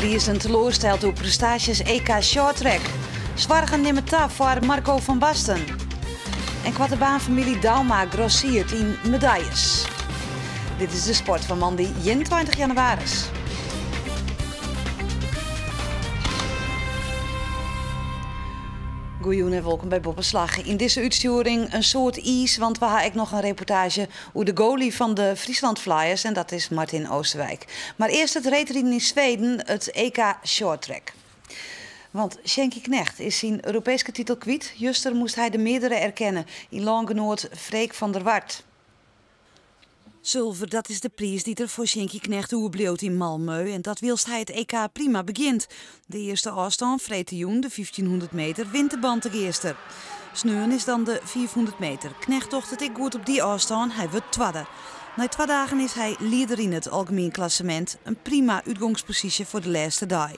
Friesen teleurstelt door prestaties EK Shorttrack. Zwargen nemen taf voor Marco van Basten. En kwatterbaanfamilie Dauma grossiert in medailles. Dit is de sport van Mandy 21 januari. Goeien en welkom bij Boppenslag. In deze uitsturing een soort is, want we hebben nog een reportage over de goalie van de Friesland Flyers en dat is Martin Oosterwijk. Maar eerst het reedrijden in Zweden, het EK Shorttrack. Want Sjenky Knecht is zijn Europese titel kwijt. Juster moest hij de meerdere erkennen in landgenoot Freek van der Wart. Zilver, dat is de prijs die er voor Sjenky Knecht oerbleeuwt in Malmö. En dat wilst hij het EK prima begint. De eerste afstand, Vretejoen, de 1500 meter, wint de band de eerste. Sneun is dan de 400 meter. Knecht docht het ik goed op die afstand, hij wordt tweede. Na 2 dagen is hij leider in het algemeen klassement. Een prima uitgangspositie voor de laatste dag.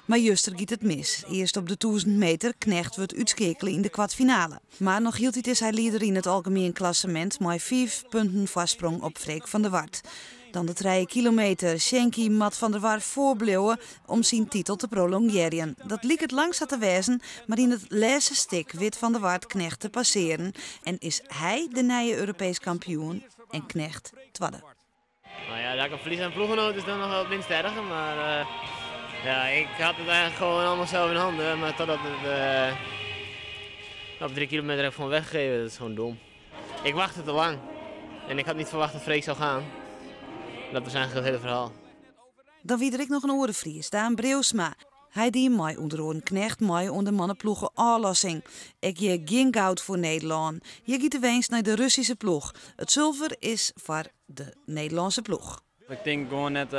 Maar juster giet het mis. Eerst op de 1000 meter, Knecht wordt uitschakelen in de kwartfinale. Maar nog hield hij is hij leider in het algemeen klassement, met 5 punten voorsprong op Freek van der Wart. Dan de 3 kilometer, Sjenky mat van der Wart voorbleeuwen om zijn titel te prolongeren. Dat liep het langst te wezen, maar in het laatste stik wit van der Wart Knecht te passeren. En is hij de nieuwe Europees kampioen en Knecht tweede. Nou ja, dat ik een verlies aan ploeggenoot is dan nog wel het minst erg, maar... Ja, ik had het eigenlijk gewoon allemaal zelf in handen, maar totdat het op 3 kilometer heb ik gewoon weggegeven, dat is gewoon dom. Ik wachtte te lang en ik had niet verwacht dat Freek zou gaan. Dat was eigenlijk het hele verhaal. Dan wie er ik nog een orenvries, Daan Breusma. Hij die mij onder een Knecht mij onder mannenploegen aanlossing. Ik je geen goud voor Nederland. Je giet de winst naar de Russische ploeg. Het zilver is voor de Nederlandse ploeg. Ik denk gewoon net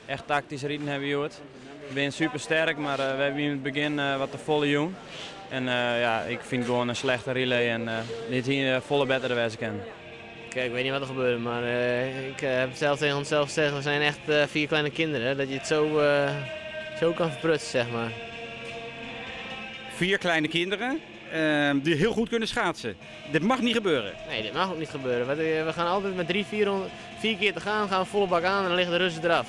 echt tactisch rijden hebben gehoord. We zijn super sterk, maar we hebben in het begin wat te volle jong. En ja, ik vind gewoon een slechte relay en niet hier volle betere wijze kennen. Kijk, ik weet niet wat er gebeurt, maar ik heb zelf tegen onszelf gezegd, we zijn echt 4 kleine kinderen. Dat je het zo kan verprutsen, zeg maar. 4 kleine kinderen die heel goed kunnen schaatsen. Dit mag niet gebeuren. Nee, dit mag ook niet gebeuren. We gaan altijd met 4 keer te gaan we volle bak aan en dan liggen de Russen eraf.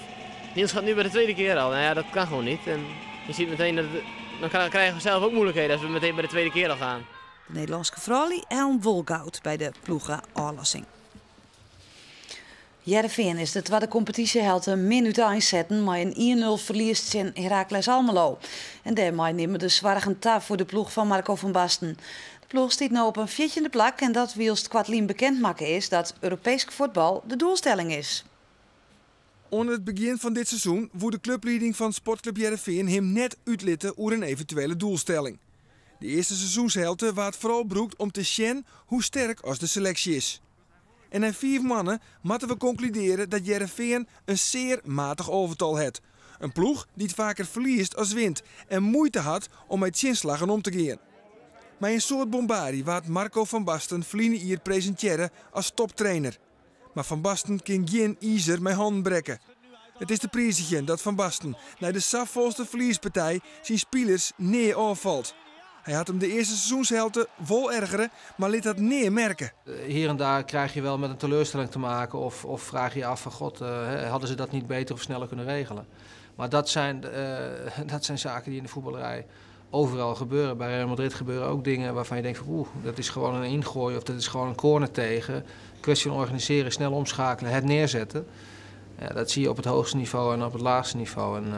Niels gaat nu bij de 2e keer al. Nou ja, dat kan gewoon niet. En je ziet meteen dat dan krijgen we zelf ook moeilijkheden als we meteen bij de 2e keer al gaan. De Nederlandse vrouwen helm wolgoud bij de ploegen aanlossing. Heerenveen is de tweede competitieheld een minuut inzetten, maar een 1-0 verliest in Heracles Almelo. En daarmee nemen de zwargen taf voor de ploeg van Marco van Basten. De ploeg staat nu op een 14e plek en dat wilst Kwartlien bekend maken is dat Europees voetbal de doelstelling is. Onder het begin van dit seizoen woer de clubleiding van Sportclub Heerenveen hem net uitlitten over een eventuele doelstelling. De eerste seizoenshelte waard vooral broekt om te zien hoe sterk als de selectie is. En na 4 mannen moeten we concluderen dat Heerenveen een zeer matig overtal heeft. Een ploeg die het vaker verliest als wint en moeite had om met zinslagen om te gaan. Maar een soort bombardie waard Marco van Basten verliezen hier presenteren als toptrainer. Maar Van Basten kan geen ijzer met handen breken. Het is de prijzetje dat Van Basten na de safvolste verliespartij zijn spelers neer afvalt. Hij had hem de eerste seizoenshelte vol ergeren, maar liet dat neer merken. Hier en daar krijg je wel met een teleurstelling te maken of vraag je af van God, hadden ze dat niet beter of sneller kunnen regelen. Maar dat zijn zaken die in de voetballerij overal gebeuren. Bij Real Madrid gebeuren ook dingen waarvan je denkt van dat is gewoon een ingooi of dat is gewoon een corner tegen. Kwestie van organiseren, snel omschakelen, het neerzetten. Ja, dat zie je op het hoogste niveau en op het laagste niveau. En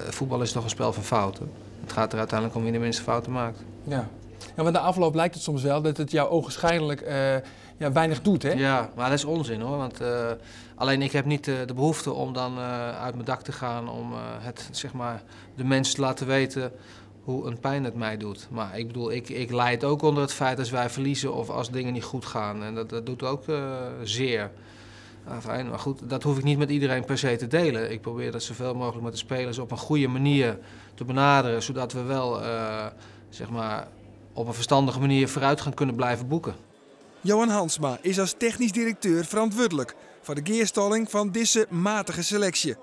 voetbal is toch een spel van fouten. Het gaat er uiteindelijk om wie de minste fouten maakt. Ja, want na afloop lijkt het soms wel dat het jou ogenschijnlijk weinig doet, hè? Ja, maar dat is onzin hoor. Want alleen ik heb niet de behoefte om dan uit mijn dak te gaan om de mensen te laten weten hoe een pijn het mij doet. Maar ik bedoel, ik lijd ook onder het feit als wij verliezen of als dingen niet goed gaan. En dat doet ook zeer. Fijn, maar goed, dat hoef ik niet met iedereen per se te delen. Ik probeer dat zoveel mogelijk met de spelers op een goede manier te benaderen, zodat we wel op een verstandige manier vooruit gaan kunnen blijven boeken. Johan Hansma is als technisch directeur verantwoordelijk voor de geerstalling van deze matige selectie.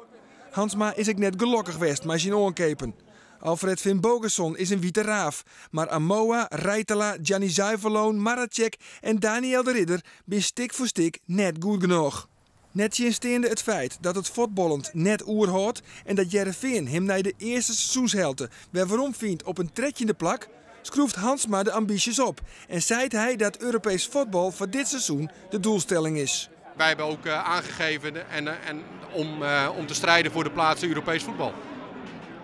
Hansma is ik net gelukkig geweest met zijn oorkepen. Alfred Finn Bogerson is een witte raaf, maar Amoa, Reitela, Gianni Zuiverloon, Maracek en Daniel de Ridder zijn stik voor stik net goed genoeg. Net insteende het feit dat het voetballend net oerhoudt en dat Heerenveen hem na de eerste seizoenshelte weer waarom vindt op een tredje plak, schroeft Hansma de ambities op en zei hij dat Europees voetbal voor dit seizoen de doelstelling is. Wij hebben ook aangegeven om te strijden voor de plaats Europees voetbal.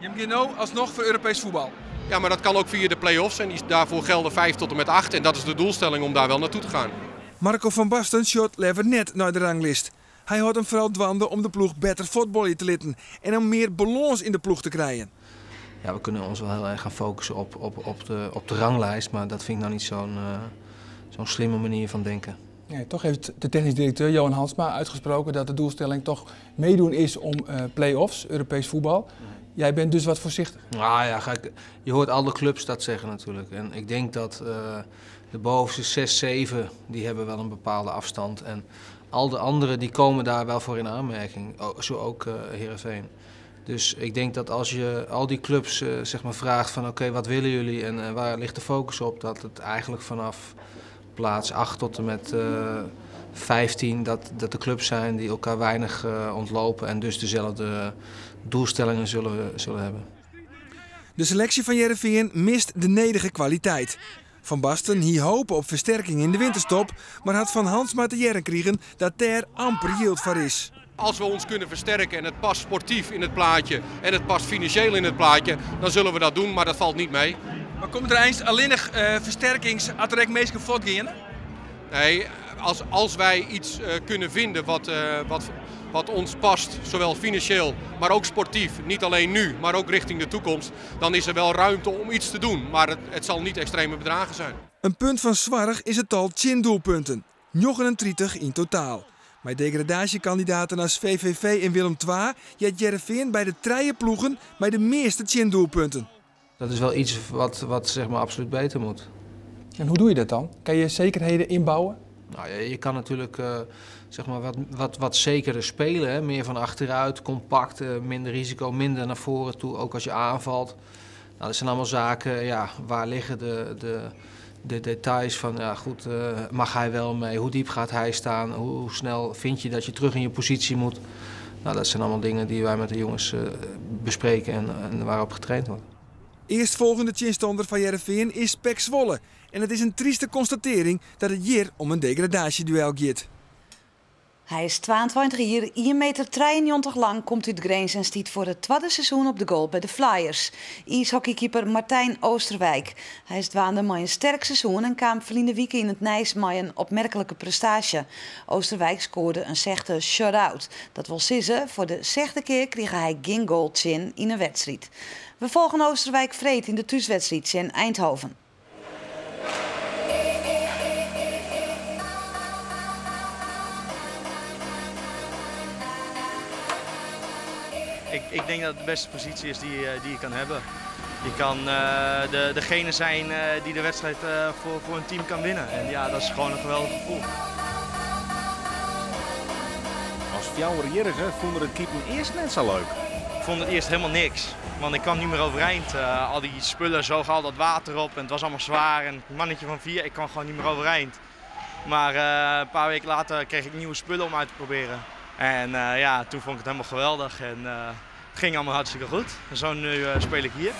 Je hebt nou alsnog voor Europees voetbal. Ja, maar dat kan ook via de play-offs en daarvoor gelden 5 tot en met 8 en dat is de doelstelling om daar wel naartoe te gaan. Marco van Basten shot lever net naar de ranglist. Hij had hem vooral dwanden om de ploeg beter voetballen te litten en om meer balans in de ploeg te krijgen. Ja, we kunnen ons wel heel erg gaan focussen op de ranglijst, maar dat vind ik nou niet zo'n slimme manier van denken. Ja, toch heeft de technisch directeur Johan Hansma uitgesproken dat de doelstelling toch meedoen is om play-offs, Europees voetbal. Jij bent dus wat voorzichtig. Nou ja, je hoort alle clubs dat zeggen natuurlijk. En ik denk dat de bovenste 6, 7, die hebben wel een bepaalde afstand. En al de anderen die komen daar wel voor in aanmerking, zo ook Heerenveen. Dus ik denk dat als je al die clubs zeg maar vraagt van oké, wat willen jullie en waar ligt de focus op, dat het eigenlijk vanaf plaats 8 tot en met 15 dat de clubs zijn die elkaar weinig ontlopen en dus dezelfde doelstellingen zullen hebben. De selectie van Heerenveen mist de nedige kwaliteit. Van Basten hier hopen op versterking in de winterstop, maar had van Hansma te jaren kregen dat daar amper yield voor is. Als we ons kunnen versterken en het past sportief in het plaatje en het past financieel in het plaatje, dan zullen we dat doen, maar dat valt niet mee. Maar komt er eens alleen nog versterkingsatrek meestal voortgaan? Nee, als wij iets kunnen vinden wat ons past, zowel financieel, maar ook sportief, niet alleen nu, maar ook richting de toekomst, dan is er wel ruimte om iets te doen, maar het zal niet extreme bedragen zijn. Een punt van zwarg is het tal 10 doelpunten, 39 in totaal. Met degradatiekandidaten als VVV en Willem II jet Heerenveen bij de treie ploegen bij de meeste 10 doelpunten. Dat is wel iets wat zeg maar absoluut beter moet. En hoe doe je dat dan? Kan je zekerheden inbouwen? Nou, je kan natuurlijk zeg maar wat zekerder spelen, hè? Meer van achteruit, compact, minder risico, minder naar voren toe, ook als je aanvalt. Nou, dat zijn allemaal zaken, ja, waar liggen de details van, ja goed, mag hij wel mee, hoe diep gaat hij staan, hoe snel vind je dat je terug in je positie moet. Nou, dat zijn allemaal dingen die wij met de jongens bespreken en waarop getraind wordt. Eerstvolgende tegenstander van Heerenveen is PEC Zwolle. En het is een trieste constatering dat het hier om een degradatieduel gaat. Hij is 22 jaar, 1,93 meter lang, komt uit Greens en stiet voor het tweede seizoen op de goal bij de Flyers. Ijshockeykeeper Martijn Oosterwijk. Hij is dwaande met een sterk seizoen en kwam verleden week in het Nijs met een opmerkelijke prestatie. Oosterwijk scoorde een zechte shutout. Dat wil zeggen, voor de zechte keer kreeg hij geen goal in een wedstrijd. We volgen Oosterwijk vreed in de thuiswedstrijd in Eindhoven. Ik denk dat het de beste positie is die je kan hebben. Je kan degene zijn die de wedstrijd voor een team kan winnen. En ja, dat is gewoon een geweldig gevoel. Als fjouwerjerigen vonden het keepen eerst net zo leuk. Ik vond het eerst helemaal niks. Want ik kwam niet meer overeind. Al die spullen, zo al dat water op en het was allemaal zwaar. En het mannetje van 4, ik kwam gewoon niet meer overeind. Maar een paar weken later kreeg ik nieuwe spullen om uit te proberen. En ja, toen vond ik het helemaal geweldig en het ging allemaal hartstikke goed. En zo nu speel ik hier.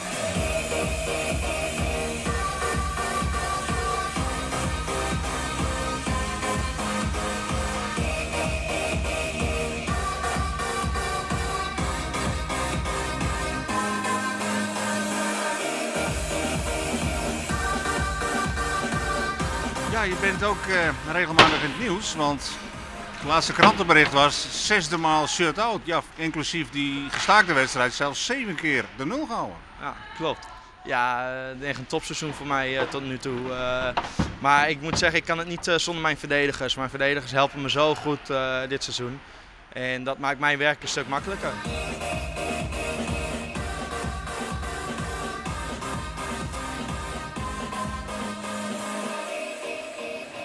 Ja, je bent ook regelmatig in het nieuws, want het laatste krantenbericht was 6e maal shutout. Ja, inclusief die gestaakte wedstrijd zelfs 7 keer de 0 gehouden. Ja, klopt. Ja, echt een topseizoen voor mij tot nu toe. Maar ik moet zeggen, ik kan het niet zonder mijn verdedigers. Mijn verdedigers helpen me zo goed dit seizoen. En dat maakt mijn werk een stuk makkelijker.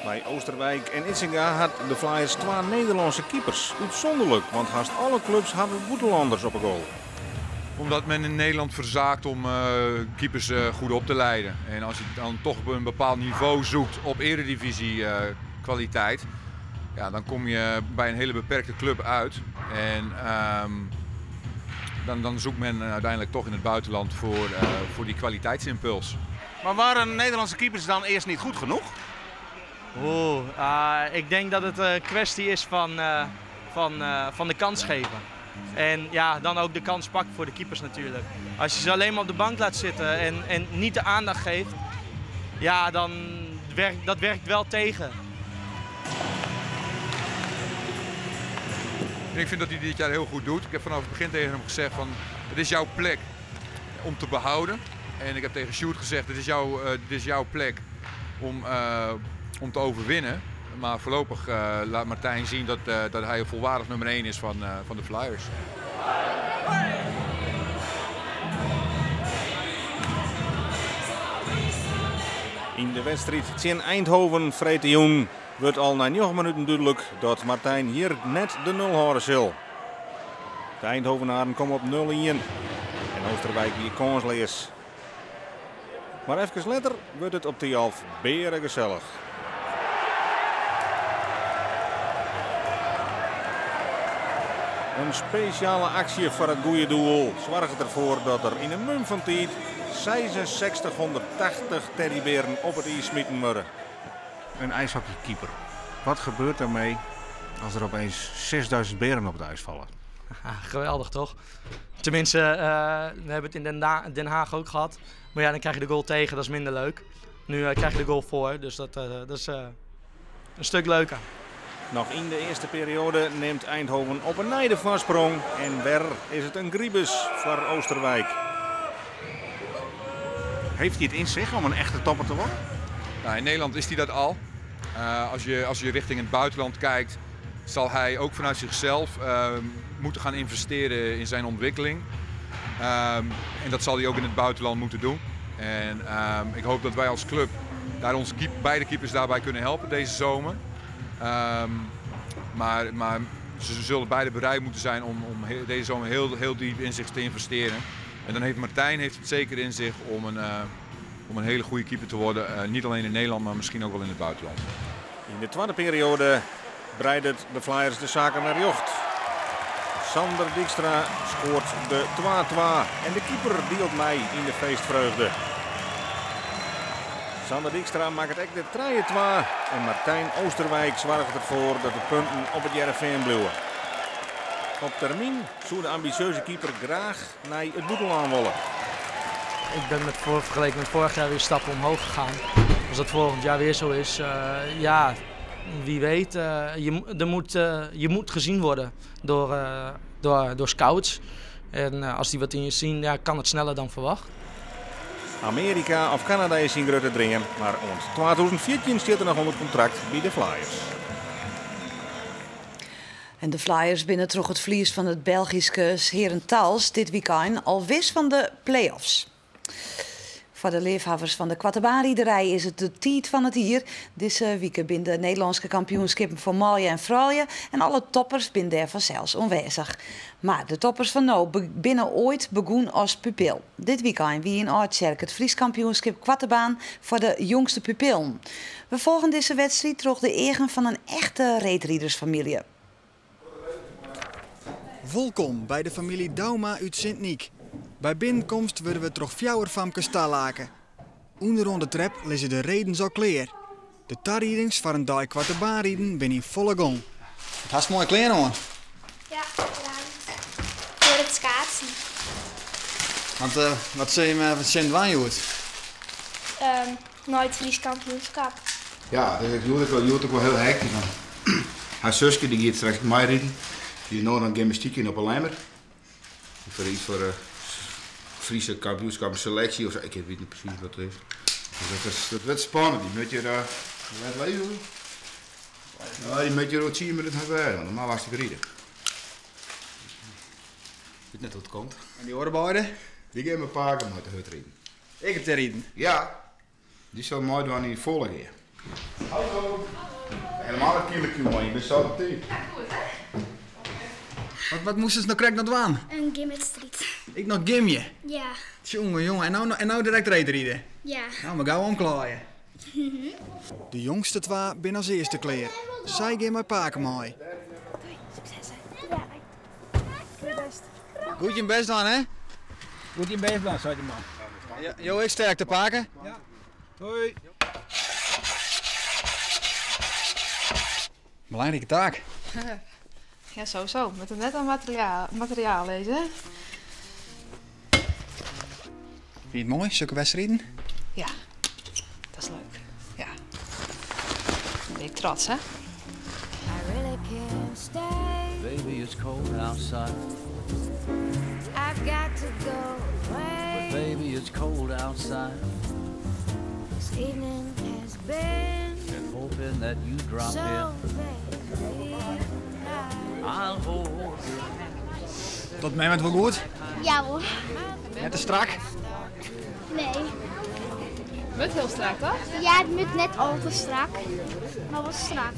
Bij Oosterwijk en Itzinga had de Flyers 2 Nederlandse keepers. Uitzonderlijk, want haast alle clubs hadden buitenlanders op een goal. Omdat men in Nederland verzaakt om keepers goed op te leiden. En als je dan toch op een bepaald niveau zoekt op eredivisie kwaliteit, ja, dan kom je bij een hele beperkte club uit. En dan zoekt men uiteindelijk toch in het buitenland voor die kwaliteitsimpuls. Maar waren Nederlandse keepers dan eerst niet goed genoeg? Ik denk dat het een kwestie is van de kans geven. En ja, dan ook de kans pakken voor de keepers natuurlijk. Als je ze alleen maar op de bank laat zitten en niet de aandacht geeft, ja, dan werkt wel tegen. Ik vind dat hij dit jaar heel goed doet. Ik heb vanaf het begin tegen hem gezegd van, het is jouw plek om te behouden. En ik heb tegen Sjoerd gezegd, dit is jouw plek om te overwinnen. Maar voorlopig laat Martijn zien dat hij een volwaardig nummer 1 is van de Flyers. In de wedstrijd tegen Eindhoven, Freetioen, wordt al na 9 minuten duidelijk dat Martijn hier net de 0 houden zal. De Eindhovenaren komen op 0-1 en Oosterwijk hier kansloos. Maar even later wordt het op de half beren gezellig. Een speciale actie voor het goede doel zorgt ervoor dat er in een mum van tijd 6680 teddyberen op het ijs smitten worden. Een ijshockeykeeper. Wat gebeurt ermee als er opeens 6000 beren op het ijs vallen? Geweldig toch? Tenminste, we hebben het in Den Haag ook gehad. Maar ja, dan krijg je de goal tegen, dat is minder leuk. Nu krijg je de goal voor, dus dat is een stuk leuker. Nog in de eerste periode neemt Eindhoven op een nijde voorsprong. En weer is het een griebus voor Oosterwijk. Heeft hij het in zich om een echte topper te worden? Nou, in Nederland is hij dat al. Als je richting het buitenland kijkt, zal hij ook vanuit zichzelf moeten gaan investeren in zijn ontwikkeling. En dat zal hij ook in het buitenland moeten doen. En ik hoop dat wij als club daar onze beide keepers daarbij kunnen helpen deze zomer. Maar ze zullen beide bereid moeten zijn om deze zomer heel diep in zich te investeren. En dan heeft Martijn het zeker in zich om een hele goede keeper te worden. Niet alleen in Nederland, maar misschien ook wel in het buitenland. In de tweede periode breidt de Flyers de zaken naar jocht. Sander Dijkstra scoort de 2-2 en de keeper deelt mij in de feestvreugde. Sander Dijkstra maakt het echt de 3-2 en Martijn Oosterwijk zorgt ervoor dat de punten op het Jereveen blijven. Op termijn zou de ambitieuze keeper graag naar het boetelaan willen. Ik ben vergeleken met vorig jaar weer stappen omhoog gegaan. Als dat volgend jaar weer zo is, ja, wie weet. Je moet gezien worden door scouts. En als die wat in je zien, ja, kan het sneller dan verwacht. Amerika of Canada is in grote dringen, maar rond 2014 staat er nog onder contract bij de Flyers. En de Flyers binnen toch het verlies van het Belgische Herentals dit weekend al wist van de play-offs. Voor de liefhebbers van de kwaterbaanriederij is het de tijd van het hier. Deze week binnen de Nederlandse kampioenschappen voor Malje en Vrouwen en alle toppers binnen daarvan zelfs aanwezig. Maar de toppers van nou binnen ooit begonnen als pupil. Dit weekend wie in Oudkerk het Fries kampioenschap kwaterbaan voor de jongste pupillen. We volgen deze wedstrijd terug de eigen van een echte reetriedersfamilie. Welkom bij de familie Dauma uit Sint-Niek. Bij binnenkomst worden we toch fjouwer famkes tallaken. Onderaan de trap liggen de redens al klaar. De tarriedings voor een dag kwaterbaanrieden ben in volle gang. Het has mooi klein hoor. Ja, bedankt. Voor het schaatsen. Want wat zei je me van Sint-Wanjoert? Nooit Fries kampioenschap. Ja, ik doe het ook wel heel hectisch. Haar zusje die gaat straks mij rijden. Die is nog een gymnastiek in op een lijmer. Voor iets voor Friese kampioenschap selectie of zo. Ik weet niet precies wat het is. Dus dat werd spannend. Die moet je daar. Wat weet je? Ja, die moet je ook 10 minuten gaan werken. Normaal was het rijden. Ik weet net hoe het komt. En die oorbeiden? Die gaan mijn paken met de hut rijden. Ik heb te rijden? Ja. Die zal mooi doen in de volle keer. Hallo. Helemaal een kilometer, maar je bent zo op tijd. Ja, goed hè? Wat moesten ze nou krijgen dat waan? Een gymnastrie. Ik nog gymje? Ja. Jongen. En nou direct rijden? Ja. Nou, maar gauw omklaaien. De jongste twee zijn als eerste klaar. Zij gaan met paken mooi. Goed je best dan, hè? Goed je best dan, zei de man. Ja, Jo, ik sterk te paken. Ja. Hoi. Belangrijke taak. Ja, sowieso. Met een net aan materiaal lezen. Hè? Vind je het mooi, zulke wedstrijden? Ja, dat is leuk. Ja. Ben ik trots, hè? Baby, it's cold outside. I've got to go away. But baby, it's cold outside. This evening has been. And hoping that you drop in. I'll hold you. Tot mij met wel goed? Ja hoor. Net te strak? Nee. Moet heel strak, toch? Ja, het moet net al te strak. Maar wel strak.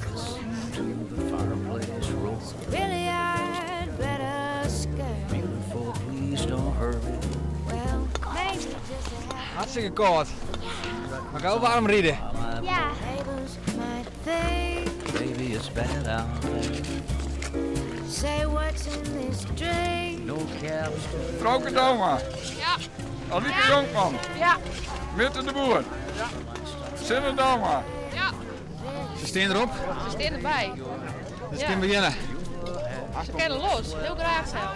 Really, I'd better skirt. Beautiful, please don't hurry. Well, maybe just Hartstikke koud. Maar ga warm rijden. Ja. Baby, it's bad out there. Say what's in this drink. No caps. Vrouwke Dauma. Ja. Alieke Jonkman. Ja. Mitte de Boer. Ja. Sinne Dauma. Ja. Ze staan erop. Ze staan erbij. Dus we kunnen beginnen. Ze kennen los. Heel graag zelf.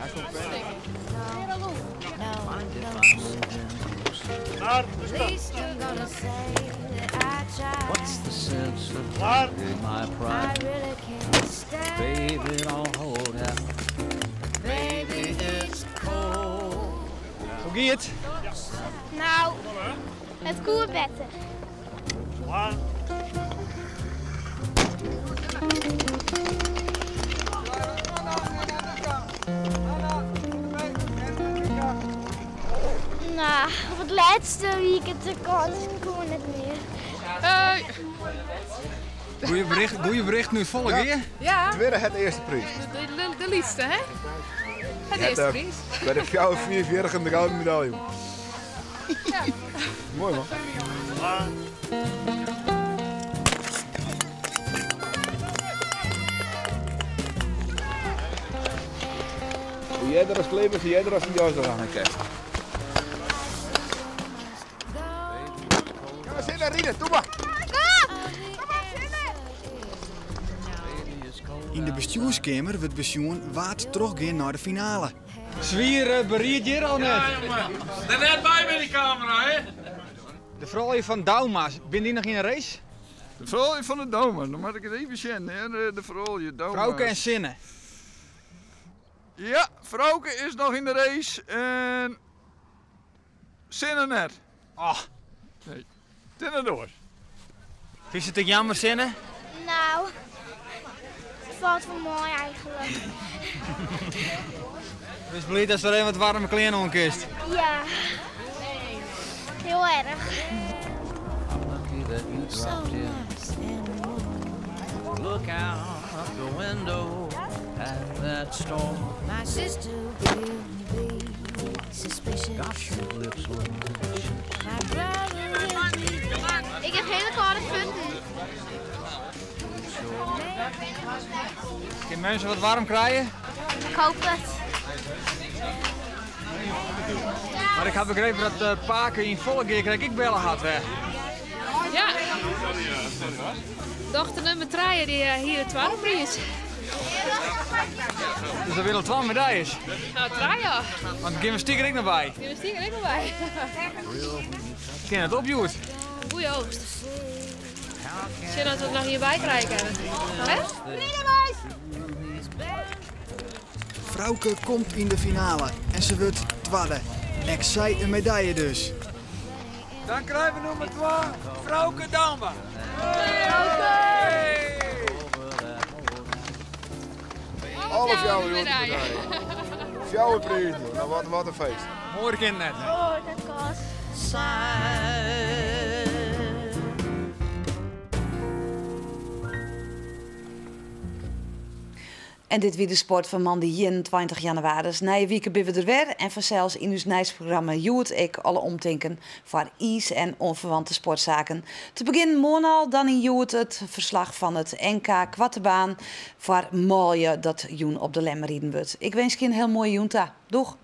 What's the sense of in my pride? Baby, don't hold out. Baby, it's cold. Hoe gaat het? Nou, het koe beter. Nou, op het laatste weekend kon ik het meer. Hey. Goeie bericht nu volgen hier? Ja. Tweede het eerste prijs. De liefste, hè? Het eerste prijs. Bij de 44e de gouden medaille. Ja. Mooi man. Hoe jij er als kleber, zie jij er als een jas eraan kijkt. Ga maar zitten, Riede, doe maar. In de bestuurskamer wordt besjoen waard teruggaan naar de finale. Zwier beried hier al net. Ja, jongen. Er net bij met die camera, hè? De vrouw van Dauma, ben die nog in een race? De vrouw van de Dauma, dan moet ik het even zien, hè? De vrouw Dauma. Vrouwke en Zinne. Ja, Vrouwke is nog in de race en Zinne net. Ah. Nee, Zinne door. Vind je het ook jammer, Zinne? Nou, het valt wel mooi eigenlijk. Wees blij dat ze er even wat warme kleren aan kust. Ja, heel erg. That you dropped in. Look out the window at that storm. My sister will be suspicious. Gosh, your lips look delicious. My brother will be. Ik heb hele koude voeten. Kunnen mensen wat warm krijgen? Ik hoop het. Maar ik had begrepen dat Paken in volle keer krijg ik bellen had weg. Ja. Dochter nummer 3 die hier het tweede prijs. Dus er willen 12 medailles. Nou, 3 ja. Want de gymnastiek er ook nog bij. Gymnastiek er ook nog bij. Ik ken het op, Joet. Goeie oogst. Zie dat we het nog hierbij krijgen. Hè? Vrouwke komt in de finale en ze wordt tweede. En zij een medaille dus. Dan krijgen we nummer 2, Vrouwke Dauma. Alle fjouwen doen het medaille. Fjouwen prijs, nou wat een feest. Mooi kind net. Oh, dat kost. En dit weer de sport van maandag 21 januari. Na je week ben we er weer. En vanzelfs in ons nieuwsprogramma Joet ik alle omtinken voor ijs en onverwante sportzaken. Te beginnen morgen al, dan in Joet het verslag van het NK Kwattenbaan voor Malje dat Joen op de Lemme rieden wordt. Ik wens je een heel mooie Joenta. Doeg!